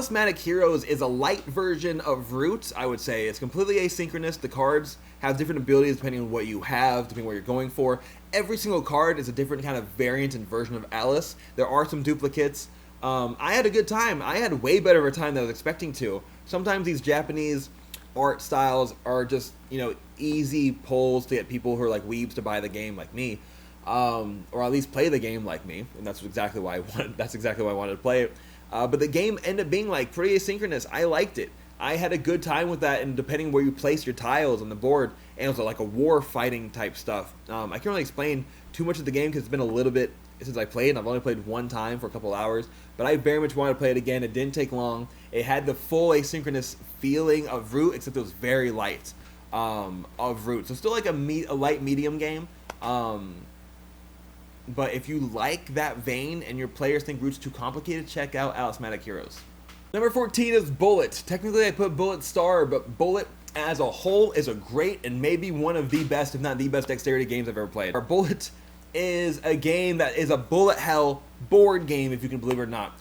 Talismanic Heroes is a light version of Root, I would say. It's completely asynchronous. The cards have different abilities depending on what you have, depending on what you're going for. Every single card is a different kind of variant and version of Alice. There are some duplicates. I had a good time. I had way better of a time than I was expecting to. Sometimes these Japanese art styles are just, easy pulls to get people who are like weebs to buy the game like me. Or at least play the game like me, and that's exactly why I wanted to play it. But the game ended up being like pretty asynchronous. I liked it. I had a good time with that, and depending where you place your tiles on the board, and it was like a war fighting type stuff. I can't really explain too much of the game because it's been a little bit since I played, and I've only played one time for a couple hours, but I very much wanted to play it again. It didn't take long. It had the full asynchronous feeling of Root, except it was very light of Root. So still like a light medium game. But if you like that vein and your players think Root's too complicated, check out Talismanic Heroes. Number 14 is Bullet. Technically, I put Bullet star, but Bullet as a whole is a great and maybe one of the best, if not the best, dexterity games I've ever played. Bullet is a game that is a bullet hell board game, if you can believe it or not.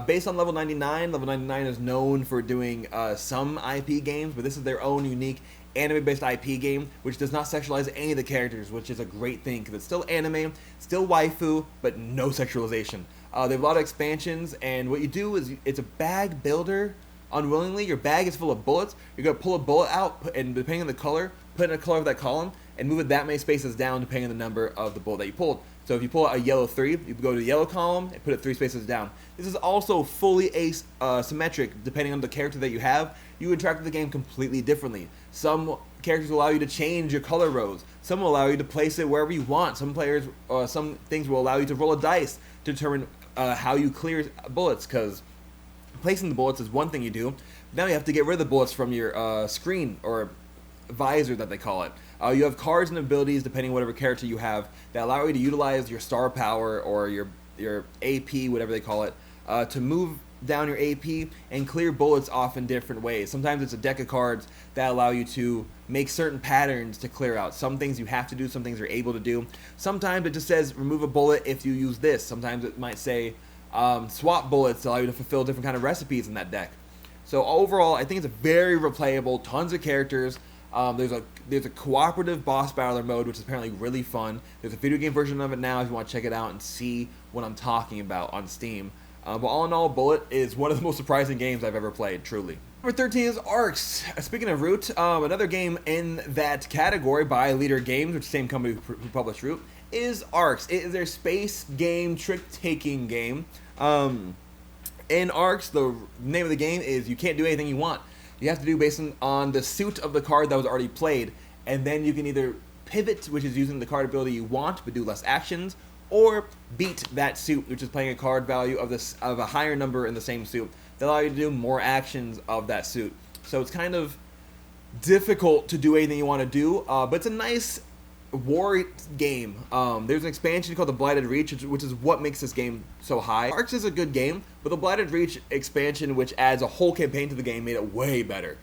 Based on Level 99, Level 99 is known for doing some IP games, but this is their own unique anime-based IP game, which does not sexualize any of the characters, which is a great thing, because it's still anime, still waifu, but no sexualization. They have a lot of expansions, and what you do is, it's a bag builder. Unwillingly, your bag is full of bullets. You're going to pull a bullet out, and depending on the color, put in a color of that column, and move it that many spaces down, depending on the number of the bullet that you pulled. So if you pull out a yellow 3, you go to the yellow column and put it 3 spaces down. This is also fully asymmetric, depending on the character that you have. You interact with the game completely differently. Some characters will allow you to change your color rows. Some will allow you to place it wherever you want. Some things will allow you to roll a dice to determine how you clear bullets, because placing the bullets is one thing you do. Now you have to get rid of the bullets from your screen, or visor that they call it. You have cards and abilities, depending on whatever character you have, that allow you to utilize your star power or your AP, whatever they call it, to move down your AP and clear bullets off in different ways. Sometimes it's a deck of cards that allow you to make certain patterns to clear out. Some things you have to do, some things you're able to do. Sometimes it just says remove a bullet if you use this. Sometimes it might say swap bullets to allow you to fulfill different kind of recipes in that deck. So overall, I think it's a very replayable, tons of characters. There's a cooperative boss battler mode, which is apparently really fun. There's a video game version of it now if you want to check it out and see what I'm talking about on Steam. But all in all, Bullet is one of the most surprising games I've ever played, truly. Number 13 is Arks. Speaking of Root, another game in that category by Leader Games, which is the same company who published Root, is Arks. It is their space game, trick-taking game. In Arks, the name of the game is you can't do anything you want. You have to do based on the suit of the card that was already played, and then you can either pivot, which is using the card ability you want but do less actions, or beat that suit, which is playing a card value of a higher number in the same suit that allow you to do more actions of that suit. So it's kind of difficult to do anything you want to do, but it's a nice war game. There's an expansion called the Blighted Reach, which is what makes this game so high. Arks is a good game, but the Blighted Reach expansion, which adds a whole campaign to the game, made it way better.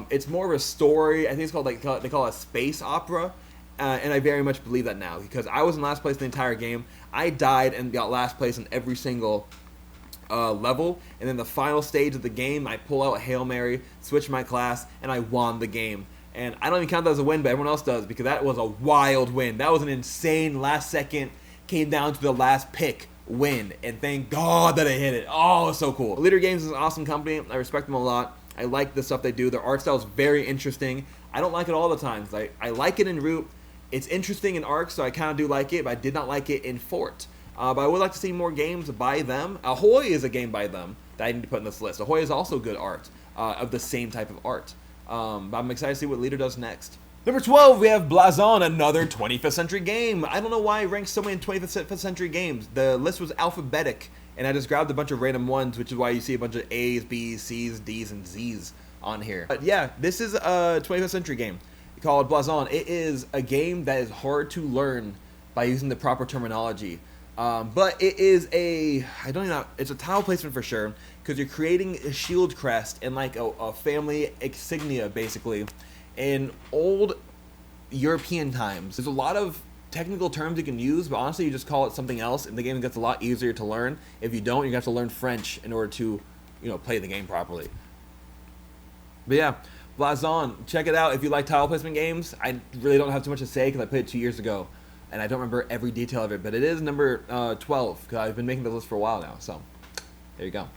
It's more of a story. I think it's called they call it a space opera, and I very much believe that now, because I was in last place in the entire game. I died and got last place in every single level, and then the final stage of the game, I pull out a Hail Mary, switch my class, and I won the game. And I don't even count that as a win, but everyone else does, because that was a wild win. That was an insane last second, came down to the last pick win, and thank God that I hit it. Oh, it was so cool. Leader Games is an awesome company. I respect them a lot. I like the stuff they do. Their art style is very interesting. I don't like it all the time. I like it in Root. It's interesting in Ark, so I kind of do like it, but I did not like it in Fort. But I would like to see more games by them. Ahoy is a game by them that I need to put in this list. Ahoy is also good art, of the same type of art. But I'm excited to see what Leader does next. Number 12, we have Blazon, another 25th century game. I don't know why I ranked so many 25th century games. The list was alphabetic, and I just grabbed a bunch of random ones, which is why you see a bunch of A's, B's, C's, D's, and Z's on here. But yeah, this is a 25th century game called Blazon. It is a game that is hard to learn by using the proper terminology. But it is it's a tile placement for sure, because you're creating a shield crest and like a family insignia, basically, in old European times. There's a lot of technical terms you can use, but honestly, you just call it something else, and the game gets a lot easier to learn. If you don't, you're going to have to learn French in order to play the game properly. But yeah, Blazon, check it out if you like tile placement games. I really don't have too much to say because I played it 2 years ago, and I don't remember every detail of it, but it is number 12 because I've been making the list for a while now, so there you go.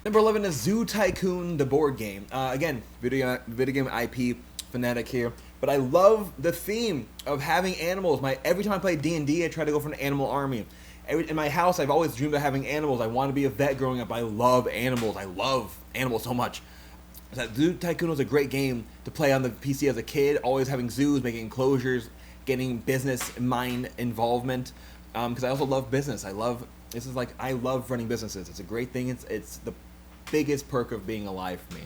Number 11 is Zoo Tycoon, the board game. Again, video game IP fanatic here, but I love the theme of having animals. Every time I play D&D, I try to go for an animal army. In my house, I've always dreamed of having animals. I want to be a vet growing up. I love animals. I love animals so much. That Zoo Tycoon was a great game to play on the PC as a kid, always having zoos, making enclosures, getting business mind involvement, because I also love business. I love running businesses. It's a great thing. It's the biggest perk of being alive for me.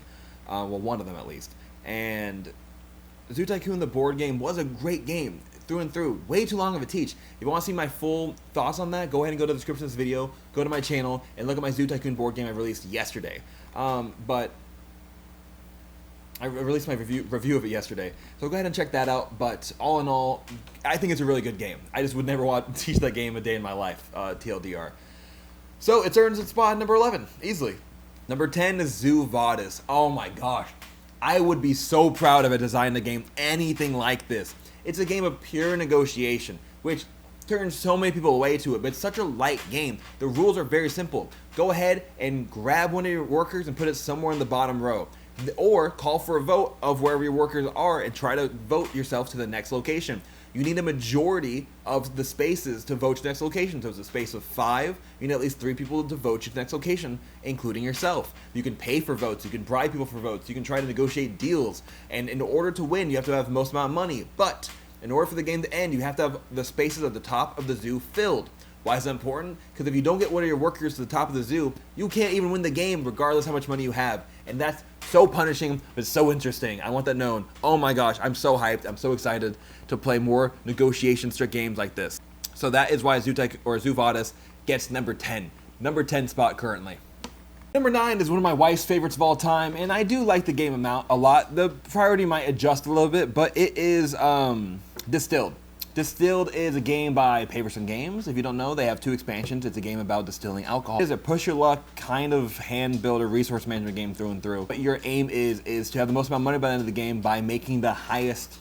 Well, one of them at least. And Zoo Tycoon, the board game, was a great game through and through. Way too long of a teach. If you want to see my full thoughts on that, go ahead and go to the description of this video, go to my channel, and look at my Zoo Tycoon board game I released yesterday. But I released my review of it yesterday, so go ahead and check that out. But all in all, I think it's a really good game. I just would never want to teach that game a day in my life, TLDR. So it earns its spot at number 11, easily. Number 10 is Zuvatus. Oh my gosh. I would be so proud if I designed a game anything like this. It's a game of pure negotiation, which turns so many people away to it, but it's such a light game. The rules are very simple. Go ahead and grab one of your workers and put it somewhere in the bottom row. Or call for a vote of wherever your workers are and try to vote yourself to the next location. You need a majority of the spaces to vote to the next location. So it's a space of 5. You need at least 3 people to vote to the next location, including yourself. You can pay for votes. You can bribe people for votes. You can try to negotiate deals. And in order to win, you have to have the most amount of money. But in order for the game to end, you have to have the spaces at the top of the zoo filled. Why is that important? Because if you don't get one of your workers to the top of the zoo, you can't even win the game regardless how much money you have. And that's so punishing, but so interesting. I want that known. Oh my gosh, I'm so hyped. I'm so excited to play more negotiation strict games like this. So that is why Zuvatus gets number 10. Number 10 spot currently. Number 9 is one of my wife's favorites of all time, and I do like the game a lot. The priority might adjust a little bit, but it is Distilled. Distilled is a game by Paverson Games. If you don't know, they have 2 expansions. It's a game about distilling alcohol. It is a push your luck kind of hand builder resource management game through and through. But your aim is to have the most amount of money by the end of the game by making the highest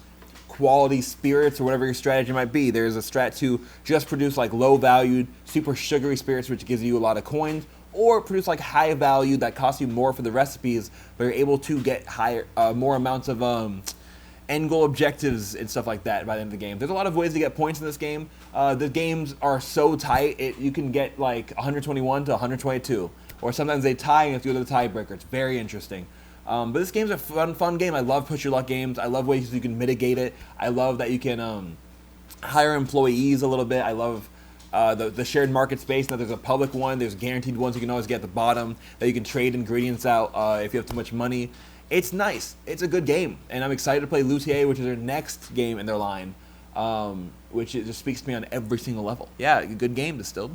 quality spirits or whatever your strategy might be. There's a strat to just produce like low valued, super sugary spirits, which gives you a lot of coins, or produce like high value that costs you more for the recipes, but you're able to get higher, more amounts of end goal objectives and stuff like that by the end of the game. There's a lot of ways to get points in this game. The games are so tight, you can get like 121 to 122, or sometimes they tie and you have to go to the tiebreaker. It's very interesting. But this game's a fun game. I love push your luck games. I love ways you can mitigate it. I love that you can hire employees a little bit. I love the shared market space. Now there's a public one. There's guaranteed ones you can always get at the bottom that you can trade ingredients out if you have too much money. It's nice. It's a good game, and I'm excited to play Luthier, which is their next game in their line, which it just speaks to me on every single level. Yeah, good game, Distilled.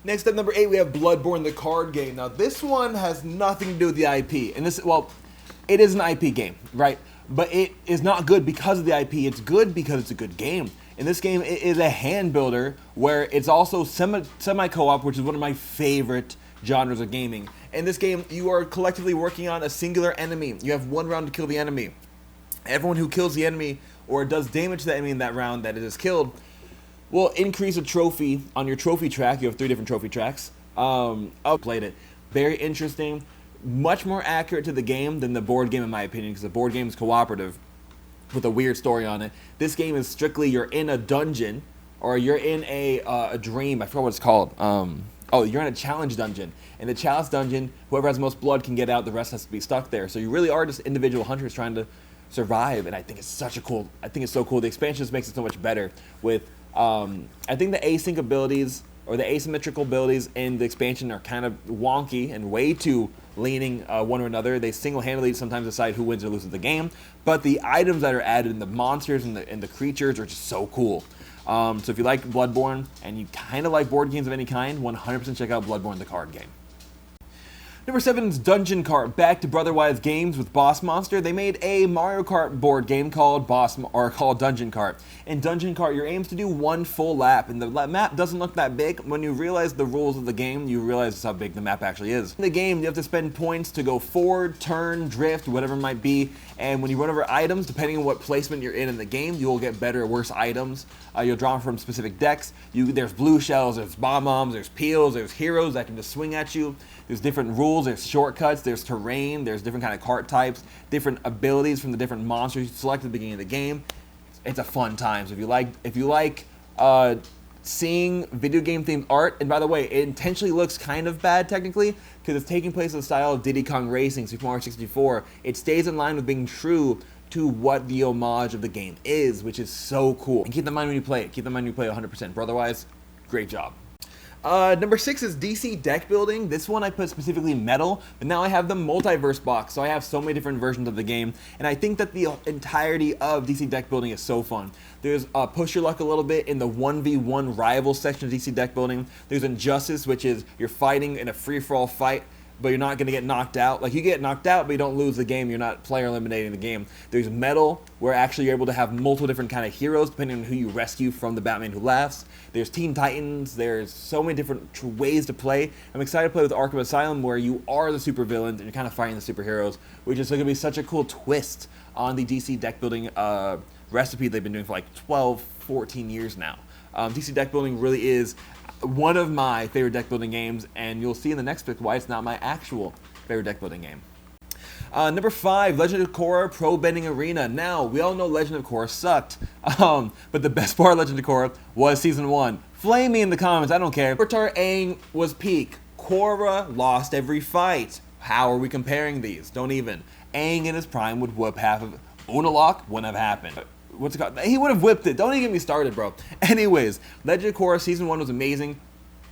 Next up, number 8, we have Bloodborne, the card game. Now, this one has nothing to do with the IP, and it is an IP game, right? But it is not good because of the IP. It's good because it's a good game. In this game, it is a hand builder where it's also semi-co-op, which is one of my favorite genres of gaming. In this game, you are collectively working on a singular enemy. You have 1 round to kill the enemy. Everyone who kills the enemy or does damage to the enemy in that round that it is killed will increase a trophy on your trophy track. You have 3 different trophy tracks. I've played it. Very interesting. Much more accurate to the game than the board game, in my opinion, because the board game is cooperative with a weird story on it. This game is strictly you're in a dungeon or you're in a dream. I forgot what it's called. You're in a challenge dungeon. In the challenge dungeon, whoever has the most blood can get out. The rest has to be stuck there. So you really are just individual hunters trying to survive. And I think it's so cool. The expansion just makes it so much better. With I think the async abilities or the asymmetrical abilities in the expansion are kind of wonky and way too leaning one or another. They single-handedly sometimes decide who wins or loses the game. But the items that are added and the monsters and the creatures are just so cool. So if you like Bloodborne and you kind of like board games of any kind, 100% check out Bloodborne, the card game. Number 7 is Dungeon Kart. Back to Brotherwise Games with Boss Monster. They made a Mario Kart board game called called Dungeon Kart. In Dungeon Kart, your aim is to do one full lap, and the map doesn't look that big. When you realize the rules of the game, you realize how big the map actually is. In the game, you have to spend points to go forward, turn, drift, whatever it might be, and when you run over items, depending on what placement you're in the game, you will get better or worse items. You'll draw from specific decks. There's blue shells, there's bomb-bombs, there's peels, there's heroes that can just swing at you. There's different rules, there's shortcuts, there's terrain, there's different kind of cart types, different abilities from the different monsters you select at the beginning of the game. It's a fun time. So if you like seeing video game themed art, and by the way, it intentionally looks kind of bad technically because it's taking place in the style of Diddy Kong Racing, Super Mario 64. It stays in line with being true to what the homage of the game is, which is so cool. And keep that in mind when you play it. Keep that in mind when you play it 100%. But otherwise, great job. Number 6 is DC deck building. This one I put specifically metal, but now I have the multiverse box, so I have so many different versions of the game, and I think that the entirety of DC deck building is so fun. There's push your luck a little bit in the 1v1 rival section of DC deck building. There's Injustice, which is you're fighting in a free-for-all fight, but you're not going to get knocked out. Like, you get knocked out, but you don't lose the game. You're not player eliminating the game. There's Metal, where actually you're able to have multiple different kind of heroes, depending on who you rescue from the Batman Who Laughs. There's Teen Titans. There's so many different ways to play. I'm excited to play with Arkham Asylum, where you are the supervillains, and you're kind of fighting the superheroes, which is going to be such a cool twist on the DC deck building recipe they've been doing for like 12, 14 years now. DC deck building really is one of my favorite deck building games, and you'll see in the next pick why it's not my actual favorite deck building game. Number 5, Legend of Kora Pro Bending Arena. Now, we all know Legend of Kora sucked, but the best part of Legend of Kora was Season 1. Flame me in the comments, I don't care. Avatar Aang was peak. Kora lost every fight. How are we comparing these? Don't even. Aang in his prime would whoop half of Unalaq, wouldn't have happened. What's it called? He would have whipped it. Don't even get me started, bro. Anyways, Legend of Korra Season 1 was amazing,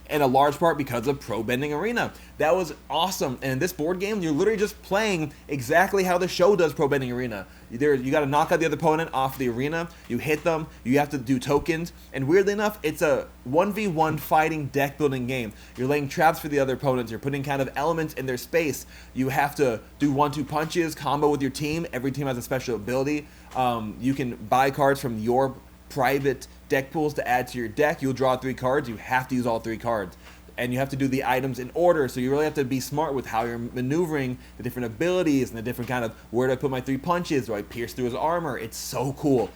in a large part because of Pro Bending Arena. That was awesome. And in this board game, you're literally just playing exactly how the show does Pro Bending Arena. You got to knock out the other opponent off the arena. You hit them. You have to do tokens. And weirdly enough, it's a 1v1 fighting deck building game. You're laying traps for the other opponents. You're putting kind of elements in their space. You have to do 1-2 punches, combo with your team. Every team has a special ability. You can buy cards from your private deck pools to add to your deck. You'll draw 3 cards. You have to use all 3 cards. And you have to do the items in order, so you really have to be smart with how you're maneuvering the different abilities and the different kind of, where do I put my 3 punches? Do I pierce through his armor? It's so cool.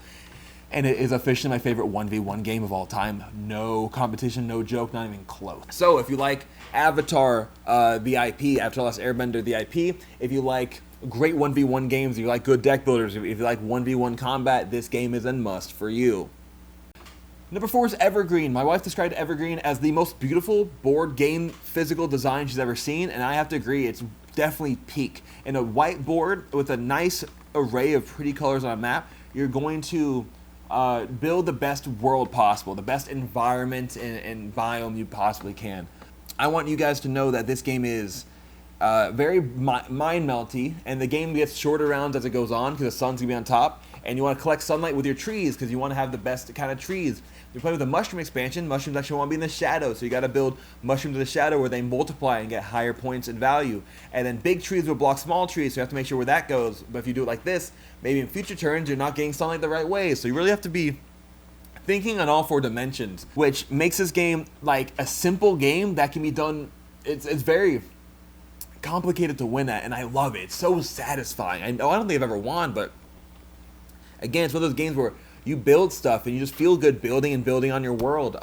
And it is officially my favorite 1v1 game of all time. No competition, no joke, not even close. So if you like Avatar, the IP, Avatar: Last Airbender, the IP, if you like great 1v1 games, if you like good deck builders, if you like 1v1 combat, this game is a must for you. Number 4 is Evergreen. My wife described Evergreen as the most beautiful board game physical design she's ever seen, and I have to agree, it's definitely peak. In a white board with a nice array of pretty colors on a map, you're going to build the best world possible, the best environment and biome you possibly can. I want you guys to know that this game is very mind-melty, and the game gets shorter rounds as it goes on because the sun's going to be on top, and you want to collect sunlight with your trees because you want to have the best kind of trees. You play with a mushroom expansion. Mushrooms actually want to be in the shadow, so you got to build mushrooms in the shadow where they multiply and get higher points in value. And then big trees will block small trees, so you have to make sure where that goes. But if you do it like this, maybe in future turns you're not getting sunlight the right way, so you really have to be thinking on all 4 dimensions, which makes this game like a simple game that can be done. It's very complicated to win at, and I love it. It's so satisfying. I don't think I've ever won, but again, it's one of those games where you build stuff and you just feel good building and building on your world.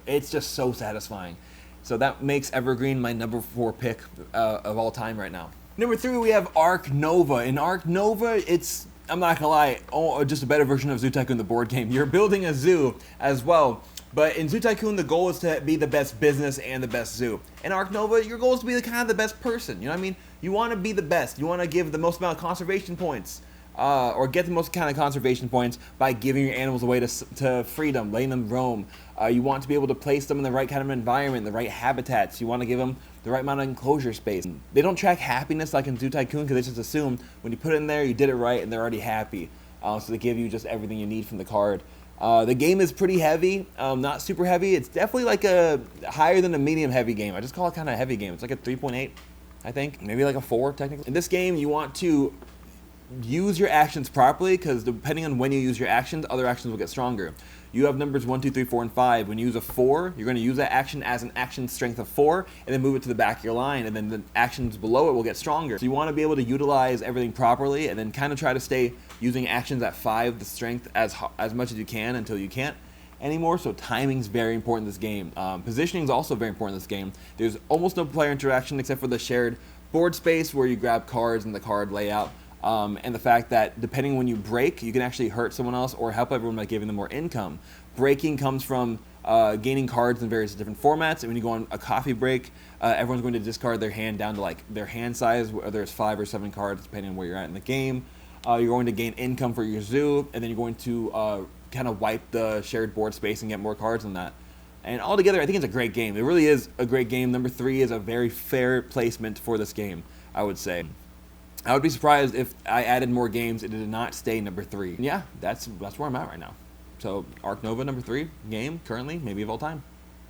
It's just so satisfying. So that makes Evergreen my number 4 pick of all time right now. Number 3, we have Ark Nova. In Ark Nova, it's, I'm not gonna lie, just a better version of Zoo Tycoon, the board game. You're building a zoo as well. But in Zoo Tycoon, the goal is to be the best business and the best zoo. In Ark Nova, your goal is to be the best person. You know what I mean? You want to be the best. You want to give the most amount of conservation points. Or get the most kind of conservation points by giving your animals away to freedom, letting them roam. You want to be able to place them in the right kind of environment, the right habitats. You want to give them the right amount of enclosure space. They don't track happiness like in Zoo Tycoon because they just assume when you put it in there, you did it right and they're already happy. So they give you just everything you need from the card. The game is pretty heavy, not super heavy. It's definitely like a higher than a medium heavy game. I just call it kind of a heavy game. It's like a 3.8. I think. Maybe like a 4, technically. In this game, you want to use your actions properly, because depending on when you use your actions, other actions will get stronger. You have numbers 1, 2, 3, 4, and 5. When you use a 4, you're going to use that action as an action strength of 4, and then move it to the back of your line, and then the actions below it will get stronger. So you want to be able to utilize everything properly, and then kind of try to stay using actions at 5, the strength, as much as you can until you can't anymore. So timing's very important in this game. Positioning is also very important in this game. There's almost no player interaction except for the shared board space where you grab cards and the card layout. And the fact that depending when you break, you can actually hurt someone else or help everyone by giving them more income. Breaking comes from gaining cards in various different formats, and when you go on a coffee break, everyone's going to discard their hand down to like their hand size, whether it's 5 or 7 cards depending on where you're at in the game. You're going to gain income for your zoo, and then you're going to kind of wipe the shared board space and get more cards than that. And altogether, I think it's a great game. It really is a great game. Number 3 is a very fair placement for this game, I would say. I would be surprised if I added more games and it did not stay number 3. And yeah, that's where I'm at right now. So Ark Nova, number 3 game currently, maybe of all time.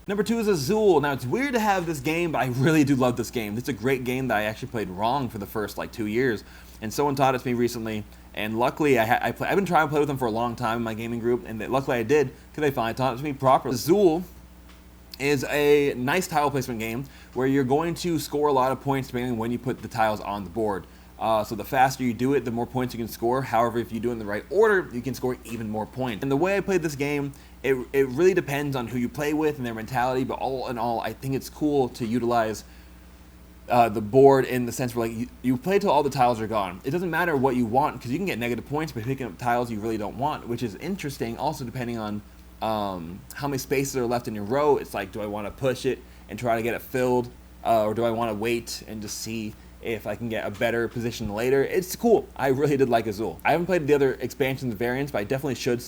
Number 2 is Azul. Now it's weird to have this game, but I really do love this game. It's a great game that I actually played wrong for the first like 2 years, and someone taught it to me recently. And luckily, I've been trying to play with them for a long time in my gaming group, and luckily I did because they finally taught it to me properly. Azul is a nice tile placement game where you're going to score a lot of points depending on when you put the tiles on the board. So the faster you do it, the more points you can score. However, if you do it in the right order, you can score even more points. And the way I played this game, it really depends on who you play with and their mentality, but all in all, I think it's cool to utilize the board in the sense where like you play till all the tiles are gone. It doesn't matter what you want, because you can get negative points by picking up tiles you really don't want, which is interesting. Also, depending on how many spaces are left in your row, it's like, do I want to push it and try to get it filled, or do I want to wait and just see if I can get a better position later? It's cool. I really did like Azul. I haven't played the other expansions and variants, but I definitely should,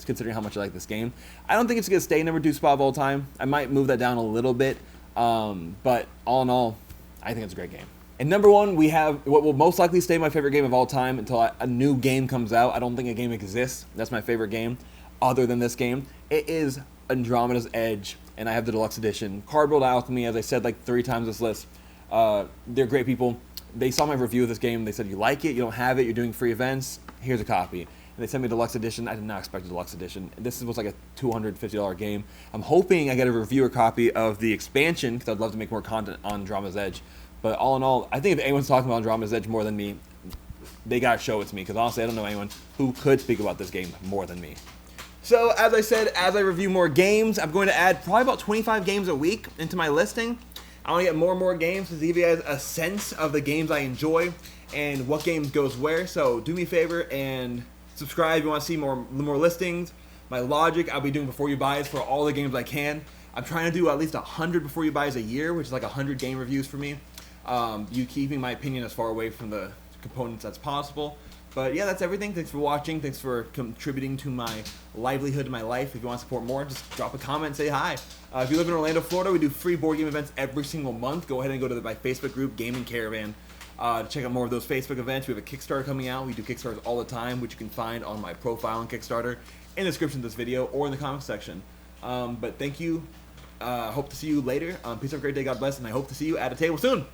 considering how much I like this game. I don't think it's going to stay number 2 spot of all time. I might move that down a little bit, but all in all, I think it's a great game. And number 1, we have what will most likely stay my favorite game of all time until a new game comes out. I don't think a game exists that's my favorite game other than this game. It is Andromedas Edge, and I have the deluxe edition. Cardboard Alchemy, as I said like 3 times this list. They're great people. They saw my review of this game. They said, you like it, you don't have it, you're doing free events, here's a copy. And they sent me a deluxe edition. I did not expect a deluxe edition. This was like a $250 game. I'm hoping I get a reviewer copy of the expansion, because I'd love to make more content on Andromeda's Edge. But all in all, I think if anyone's talking about Andromeda's Edge more than me, they gotta show it to me, because honestly, I don't know anyone who could speak about this game more than me. So, as I said, as I review more games, I'm going to add probably about 25 games a week into my listing. I want to get more and more games to give you guys a sense of the games I enjoy and what games goes where. So do me a favor and subscribe if you want to see more listings. My logic, I'll be doing before you buys for all the games I can. I'm trying to do at least 100 before you buys a year, which is like 100 game reviews for me. You keeping my opinion as far away from the components as possible. But yeah, that's everything. Thanks for watching. Thanks for contributing to my livelihood in my life. If you want to support more, just drop a comment and say hi. If you live in Orlando, Florida, we do free board game events every single month. Go ahead and go to my Facebook group, Gaming Caravan, to check out more of those Facebook events. We have a Kickstarter coming out. We do Kickstarters all the time, which you can find on my profile on Kickstarter, in the description of this video, or in the comments section. But thank you. Hope to see you later. Peace, have a great day. God bless. And I hope to see you at a table soon.